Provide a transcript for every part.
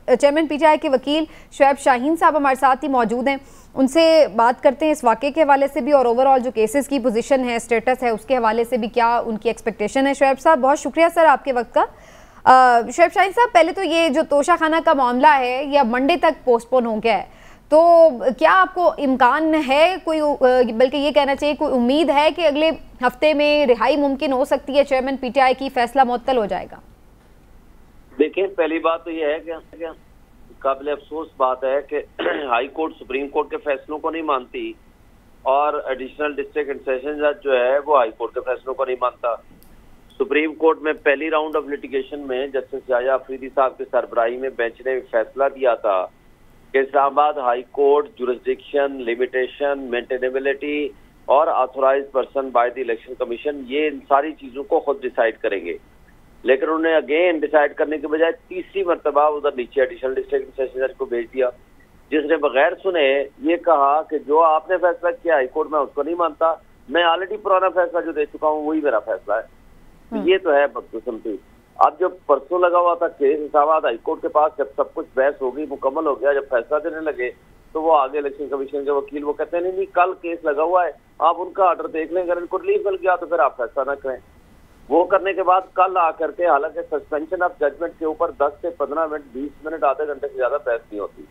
Chairman PTI के वकील शुएब शाहीन साहब हमारे साथ ही मौजूद हैं, उनसे बात करते हैं इस वाक़े के हवाले से भी और ओवरऑल जो केसेस की पोजीशन है, स्टेटस है, उसके हवाले से भी क्या उनकी एक्सपेक्टेशन है। शुएब साहब बहुत शुक्रिया सर आपके वक्त का। शुएब शाहीन साहब, पहले तो ये जो तोशा खाना का मामला है यह मंडे तक पोस्टपोन हो गया है, तो क्या आपको इम्कान है कोई, बल्कि ये कहना चाहिए कोई उम्मीद है कि अगले हफ्ते में रिहाई मुमकिन हो सकती है, चेयरमैन पीटीआई की, फैसला मुअत्तल हो जाएगा? देखिए, पहली बात तो यह है कि काबिल अफसोस बात है कि हाई कोर्ट सुप्रीम कोर्ट के फैसलों को नहीं मानती और एडिशनल डिस्ट्रिक्ट एंड सेशन जज जो है वो हाई कोर्ट के फैसलों को नहीं मानता। सुप्रीम कोर्ट में पहली राउंड ऑफ लिटिगेशन में जस्टिस याया अफरीदी साहब की सरबराही में बेंच ने फैसला दिया था कि Islamabad high court jurisdiction, limitation, maintainability और authorized person by the election commission, ये इन सारी चीजों को खुद डिसाइड करेंगे। लेकिन उन्होंने अगेन डिसाइड करने के बजाय तीसरी मरतबा उधर नीचे एडिशनल डिस्ट्रिक्ट सेशन जज को भेज दिया, जिसने बगैर सुने ये कहा कि जो आपने फैसला किया हाई कोर्ट में उसको नहीं मानता, मैं ऑलरेडी पुराना फैसला जो दे चुका हूँ वही मेरा फैसला है। तो ये तो है बदकिस्मती। अब जो परसों लगा हुआ था केस इस्लामाबाद हाई कोर्ट के पास, जब सब कुछ बहस हो गई, मुकम्मल हो गया, जब फैसला देने लगे तो वो आगे इलेक्शन कमीशन के वकील वो कहते हैं नहीं कल केस लगा हुआ है, आप उनका ऑर्डर देख लें, अगर इनको रिलीफ मिल गया तो फिर आप फैसला न करें। वो करने के बाद कल आकर के, हालांकि सस्पेंशन ऑफ जजमेंट के ऊपर 10 से 15 मिनट, 20 मिनट, आधे घंटे से ज्यादा बहस नहीं होती।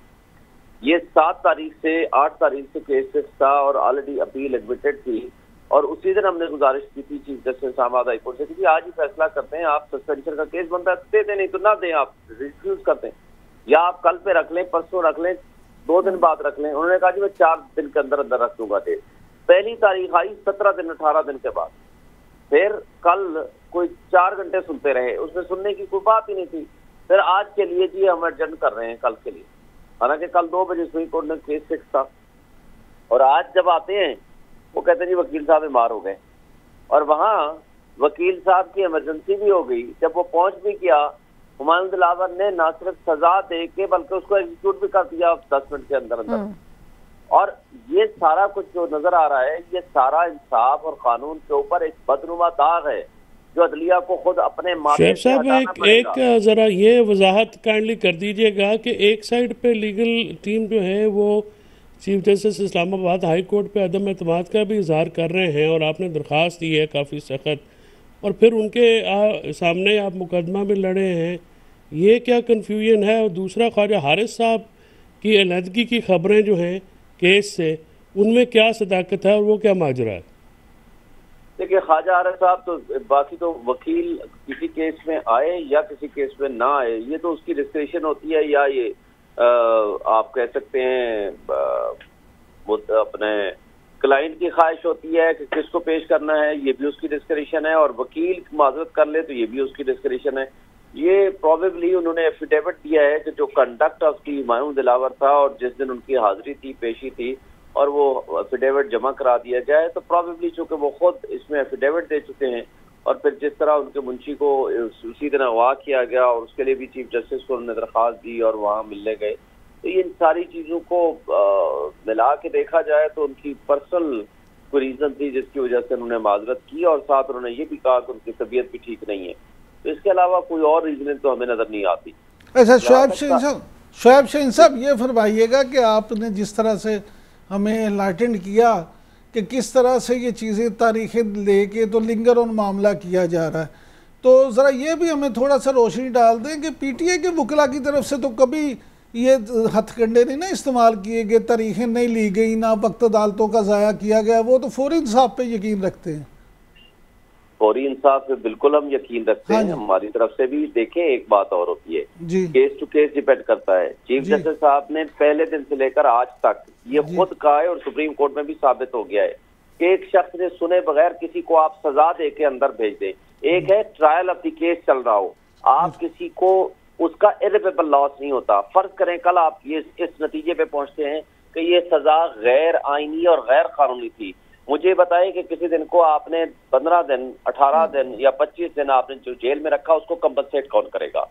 ये 7 तारीख से 8 तारीख से केस फिक्स था और ऑलरेडी अपील एडमिटेड थी और उसी दिन हमने गुजारिश की थी chief justice Islamabad high court से कि आज ही फैसला करते हैं, आप सस्पेंशन का केस बनता है दे दें, नहीं तो ना दें, आप रिफ्यूज करते हैं, या आप कल पे रख लें, परसों रख लें, 2 दिन बाद रख लें। उन्होंने कहा जी मैं 4 दिन के अंदर अंदर रख दूंगा डेट। पहली तारीख आई 17 दिन 18 दिन के बाद, फिर कल कोई 4 घंटे सुनते रहे, उसमें सुनने की कोई बात ही नहीं थी। फिर आज के लिए जी हम एडजर्न कर रहे हैं कल के लिए, हालांकि कल 2 बजे सुप्रीम कोर्ट ने केस फिक्स था। और आज जब आते हैं वो कहते हैं जी वकील साहब बीमार हो गए, और वहाँ वकील साहब की इमरजेंसी भी हो गई। जब वो पहुंच भी किया, हुमायूं दिलावर ने ना सिर्फ सजा दे के बल्कि उसको एग्जीक्यूट भी कर दिया 10 मिनट के अंदर अंदर। और ये सारा कुछ जो नजर आ रहा है, ये सारा इंसाफ और कानून के ऊपर एक बदनुमा दाग है जो अदलिया को खुद अपने माथे से हटाना पड़ेगा। एक जरा ये वजाहत काइंडली कर दीजिएगा कि एक साइड पे लीगल टीम जो है वो chief justice Islamabad high court पे अदम एतमाद का भी इजहार कर रहे हैं और आपने दरख्वास्त दी है काफ़ी सख्त, और फिर उनके सामने आप मुकदमा भी लड़े हैं, ये क्या कन्फ्यूजन है? और दूसरा, ख्वाजा हारिस साहब की अलहदगी की खबरें जो हैं केस से, उनमें क्या सदाकत है और वो क्या माजरा है? देखिए, ख्वाजा हारिस साहब तो बाकी तो वकील किसी केस में आए या किसी केस में ना आए, ये तो उसकी डिस्क्रिप्शन होती है, या ये आप कह सकते हैं अपने क्लाइंट की ख्वाहिश होती है कि किसको पेश करना है, ये भी उसकी डिस्क्रिप्शन है, और वकील माजरत कर ले तो ये भी उसकी डिस्क्रिप्शन है। ये प्रोबेबली उन्होंने एफिडेविट दिया है कि जो कंडक्ट उसकी हुमायूं दिलावर था और जिस दिन उनकी हाजिरी थी, पेशी थी, और वो एफिडेविट जमा करा दिया जाए, तो प्रोबेबली चूंकि वो खुद इसमें एफिडेविट दे चुके हैं और फिर जिस तरह उनके मुंशी को उसी दिन अगवा किया गया और उसके लिए भी चीफ जस्टिस को उन्होंने दरख्वास्त दी और वहाँ मिलने गए, तो इन सारी चीज़ों को मिला के देखा जाए तो उनकी पर्सनल कोई रीज़न थी जिसकी वजह से उन्होंने माजरत की, और साथ उन्होंने ये भी कहा कि उनकी तबीयत भी ठीक नहीं है। तो इसके अलावा कोई और रीजन तो हमें नज़र नहीं आती। अच्छा, शुएब शाहीन साहब ये फरमाइएगा कि आपने जिस तरह से हमें एनलाइटेंड किया कि किस तरह से ये चीज़ें तारीखें लेके तो लिंगर ऑन मामला किया जा रहा है, तो ज़रा ये भी हमें थोड़ा सा रोशनी डाल दें कि पीटीए के वकला की तरफ से तो कभी ये हथकंडे नहीं ना इस्तेमाल किए गए, तारीखें नहीं ली गई, ना वक्त अदालतों का ज़ाया किया गया, वो तो फौरी इंसाफ पे यकीन रखते हैं। फौरी इंसाफ पे बिल्कुल हम यकीन रखते हैं, हमारी तरफ से भी। देखें, एक बात और होती है, केस टू केस डिपेंड करता है। चीफ जस्टिस साहब ने पहले दिन से लेकर आज तक ये खुद कहा है और सुप्रीम कोर्ट में भी साबित हो गया है कि एक शख्स ने सुने बगैर किसी को आप सजा दे के अंदर भेज दें। एक है ट्रायल ऑफ द केस चल रहा हो, आप किसी को उसका इर्रिपरेबल लॉस नहीं होता। फर्ज करें कल आप ये इस नतीजे पे पहुंचते हैं कि ये सजा गैर आईनी और गैर कानूनी थी, मुझे बताएं कि किसी दिन को आपने 15 दिन, 18 दिन या 25 दिन आपने जो जेल में रखा, उसको कंपनसेट कौन करेगा?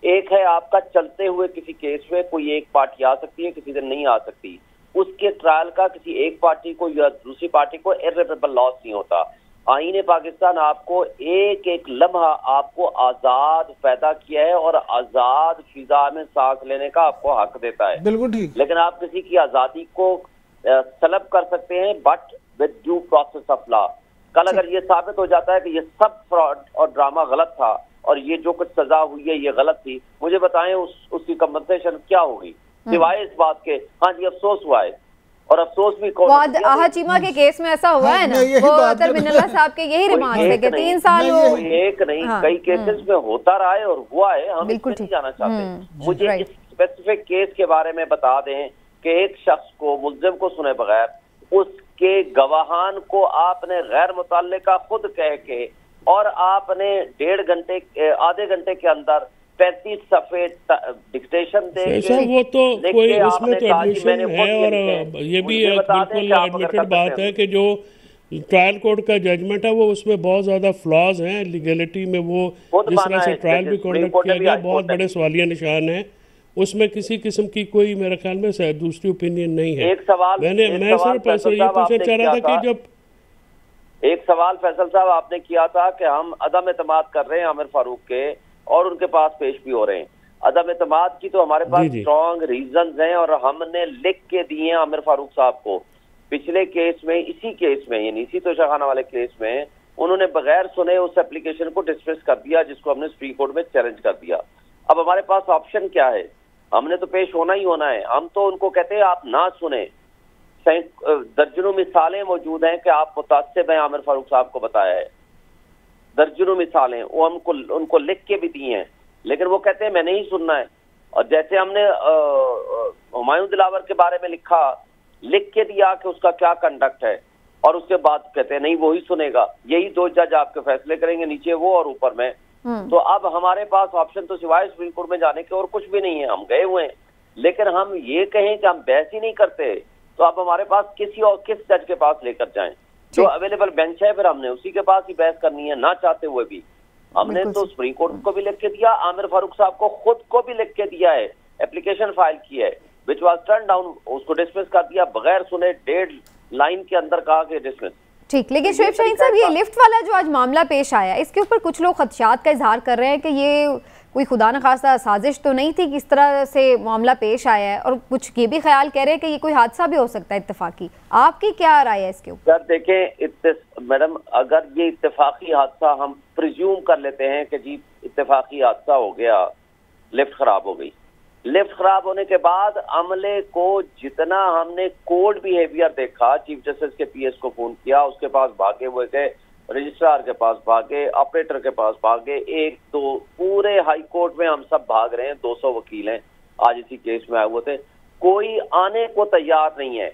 एक है आपका चलते हुए किसी केस में कोई एक पार्टी आ सकती है, किसी दिन नहीं आ सकती, उसके ट्रायल का किसी एक पार्टी को या दूसरी पार्टी को इर्रिपरेबल लॉस नहीं होता। आईन पाकिस्तान आपको एक एक लम्हा आपको आजाद पैदा किया है और आजाद फिजा में सांस लेने का आपको हक देता है। बिल्कुल ठीक। लेकिन आप किसी की आजादी को सलब कर सकते हैं but with due process of law. कल अगर ये साबित हो जाता है कि ये सब फ्रॉड और ड्रामा गलत था और ये जो कुछ सजा हुई है ये गलत थी, मुझे बताएं उसकी कंपनसेशन क्या होगी सिवाय इस बात के हाँ जी अफसोस हुआ है। और अफसोस भी आहा चीमा के केस में ऐसा हुआ है ना, वो अतर मिन्नल्लाह साहब के यही रिमांड है कि 3 साल वो एक नहीं कई केसेस में होता रहा है और हुआ है। हम बिल्कुल नहीं जाना चाहते। मुझे इस स्पेसिफिक केस के बारे में बता दें कि एक शख्स को मुल्जिम को सुने बगैर उसके गवाहान को आपने गैर मुतल्लिका खुद कह के और आपने आधे घंटे के अंदर 35 सफ़े डिक्टेशन दे के वो तो कोई उसमें तो एडमिशन है और ये भी बिल्कुल एडमिटेड बात है कि जो ट्रायल कोर्ट का जजमेंट है वो उसमें बहुत ज्यादा फ्लॉज हैं लीगलिटी में। वो जिस तरह से ट्रायल भी कंडक्ट किया गया बहुत बड़े सवालिया निशान है उसमें, किसी किस्म की कोई मेरे ख्याल में दूसरी ओपिनियन नहीं है। एक सवाल मैं सिर्फ ये पूछना चाह रहा था कि जब एक सवाल फैसल साहब आपने किया था कि हम अदम एतमाद कर रहे हैं आमिर फारूक के और उनके पास पेश भी हो रहे हैं। अदम एतमाद की तो हमारे पास स्ट्रॉन्ग रीजंस हैं और हमने लिख के दिए हैं आमिर फारूक साहब को। पिछले केस में इसी केस में यानी इसी तोशाखाना वाले केस में उन्होंने बगैर सुने उस एप्लीकेशन को डिसमिस कर दिया जिसको हमने सुप्रीम कोर्ट में चैलेंज कर दिया। अब हमारे पास ऑप्शन क्या है? हमने तो पेश होना ही होना है। हम तो उनको कहते हैं आप ना सुने। दर्जनों मिसालें मौजूद हैं कि आप मुतासिब हैं आमिर फारूक साहब को बताया है, दर्जनों मिसालें वो हमको उनको लिख के भी दी हैं, लेकिन वो कहते हैं मैं नहीं सुनना है। और जैसे हमने हुमायूं दिलावर के बारे में लिख के दिया कि उसका क्या कंडक्ट है और उसके बाद कहते हैं नहीं वो ही सुनेगा। यही 2 जज आपके फैसले करेंगे, नीचे वो और ऊपर मैं। तो अब हमारे पास ऑप्शन तो सिवाय सुप्रीम कोर्ट में जाने के और कुछ भी नहीं है। हम गए हुए हैं, लेकिन हम ये कहें कि हम बहस ही नहीं करते तो अब हमारे पास किस जज के पास लेकर जाएं? जो अवेलेबल बेंच है फिर हमने उसी के पास ही बहस करनी है, ना चाहते हुए भी। हमने तो सुप्रीम कोर्ट को भी लिख के दिया, आमिर फारूक साहब को खुद को भी लिख के दिया है, एप्लीकेशन फाइल की है विच वाज टर्न डाउन, उसको डिसमिस कर दिया बगैर सुने, 1.5 लाइन के अंदर कहा कि डिसमिस। ठीक, लेकिन शोएब शाहीन साहब ये लिफ्ट वाला जो आज मामला पेश आया इसके ऊपर कुछ लोग खदशात का इजहार कर रहे हैं कि ये कोई खुदा न खास्ता साजिश तो नहीं थी, किस तरह से मामला पेश आया है, और कुछ ये भी ख्याल कह रहे हैं कि ये कोई हादसा भी हो सकता है इत्तेफाकी। आपकी क्या राय है इसके ऊपर? सर देखें मैडम, अगर ये इत्तेफाकी हादसा हम प्रिज्यूम कर लेते हैं कि जी इत्तेफाकी हादसा हो गया, लिफ्ट खराब हो गई, लिफ्ट खराब होने के बाद अमले को जितना हमने कोल्ड बिहेवियर देखा, चीफ जस्टिस के पीएस को फोन किया, उसके पास भागे हुए गए, रजिस्ट्रार के पास भागे, ऑपरेटर के पास भागे, 1-2 पूरे हाई कोर्ट में हम सब भाग रहे हैं। 200 वकील हैं आज इसी केस में आए हुए थे, कोई आने को तैयार नहीं है।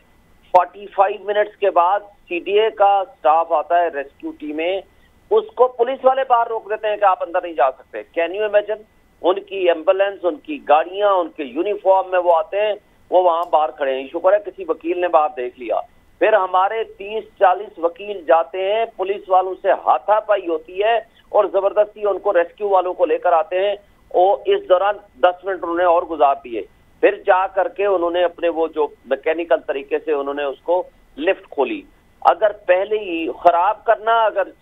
45 मिनट्स के बाद सीडीए का स्टाफ आता है, रेस्क्यू टीमें, उसको पुलिस वाले बाहर रोक देते हैं कि आप अंदर नहीं जा सकते। Can you imagine? उनकी एम्बुलेंस, उनकी गाड़ियां, उनके यूनिफॉर्म में वो आते हैं, वो वहां बाहर खड़े हैं। शुक्र है किसी वकील ने बाहर देख लिया। फिर हमारे 30-40 वकील जाते हैं, पुलिस वालों से हाथापाई होती है और जबरदस्ती उनको रेस्क्यू वालों को लेकर आते हैं। और इस दौरान 10 मिनट उन्होंने और गुजार दिए। फिर जा करके उन्होंने अपने वो जो मैकेनिकल तरीके से उन्होंने उसको लिफ्ट खोली। अगर पहले ही खराब करना अगर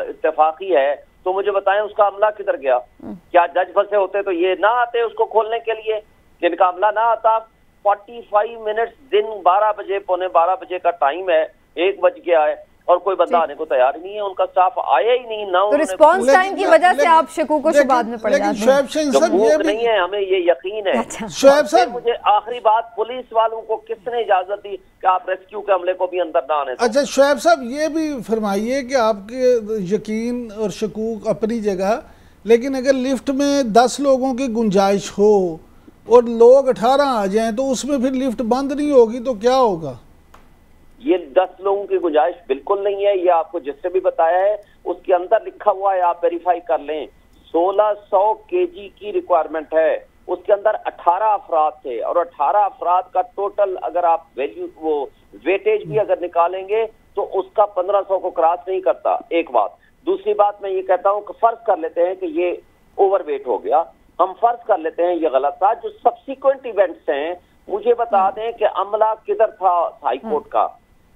इत्तेफाकी है तो मुझे बताएं उसका अमला किधर गया? क्या जज फंसे होते तो ये ना आते उसको खोलने के लिए? जिनका अमला ना आता, 45 मिनट्स, दिन 12 बजे, पौने 12 बजे का टाइम है, 1 बज गया है और कोई बंदा आने को तैयार नहीं है, उनका स्टाफ आया ही नहीं ना। तो रिस्पांस टाइम की वजह से आप शकूक शुबात में पड़ जाते हैं। शोएब शाहीन साहब ये नहीं है, हमें ये यकीन है। अच्छा। शोएब साहब मुझे आखिरी बात, पुलिस वालों को किसने इजाजत दी कि आप रेस्क्यू के अमले को भी अंदर ना आने? अच्छा शोएब साहब ये भी फरमाइए कि आपके यकीन और शकूक अपनी जगह, लेकिन अगर लिफ्ट में 10 लोगों की गुंजाइश हो और लोग 18 आ जाएं तो उसमें फिर लिफ्ट बंद नहीं होगी तो क्या होगा? ये 10 लोगों की गुंजाइश बिल्कुल नहीं है। ये आपको जिससे भी बताया है उसके अंदर लिखा हुआ है, आप वेरीफाई कर लें। 1600 केजी की रिक्वायरमेंट है, उसके अंदर 18 अफराद थे और 18 अफराद का टोटल अगर आप वैल्यू वो वेटेज भी अगर निकालेंगे तो उसका 1500 को क्रॉस नहीं करता। एक बात। दूसरी बात मैं ये कहता हूँ कि फर्ज कर लेते हैं कि ये ओवरवेट हो गया, हम फर्ज कर लेते हैं ये गलत था। जो सब्सिक्वेंट इवेंट्स हैं मुझे बता दें कि अमला किधर था हाई कोर्ट का।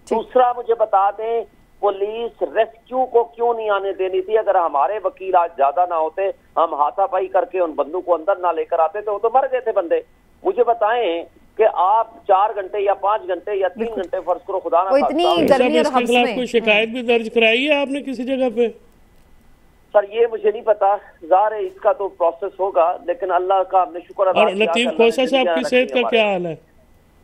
दूसरा मुझे बता दें पुलिस रेस्क्यू को क्यों नहीं आने देनी थी? अगर हमारे वकील आज ज्यादा ना होते, हम हाथापाई करके उन बंदों को अंदर ना लेकर आते तो वो तो मर गए थे बंदे। मुझे बताएं कि आप 4 घंटे या 5 घंटे या 3 घंटे फर्ज करो, खुदा ना इतनी गर्मी और हब्स में कोई शिकायत भी दर्ज कराई है आपने किसी जगह पे? सर ये मुझे नहीं पता, ज़ाहिर है इसका तो प्रोसेस होगा, लेकिन अल्लाह का हमने शुक्र अदा और लतीफ खोसा साहब की सेहत का क्या हाल है?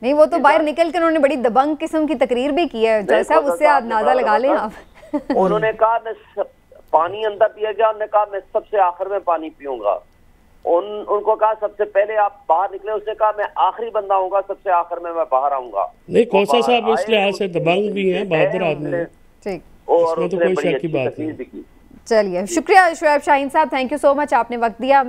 नहीं, वो तो बाहर निकल के उन्होंने बड़ी दबंग किस्म की तकरीर भी की है जैसा, उससे अंदाजा लगा लें आप। उन्होंने कहा मैं पानी अंदर पिया गया, उन्होंने कहा मैं सबसे आखिर में पानी पीऊंगा। उनको कहा सबसे पहले आप बाहर निकले, उसने कहा मैं आखिरी बंदा हूँगा, सबसे आखिर में मैं बाहर आऊंगा। नहीं, खोसा साहब इस लिहाज से दबंग भी हैं, बहादुर आदमी है। ठीक, और उसमें तो कोई शक की बात नहीं। चलिए शुक्रिया शोएब शाहीन साहब, थैंक यू सो मच, आपने वक्त दिया।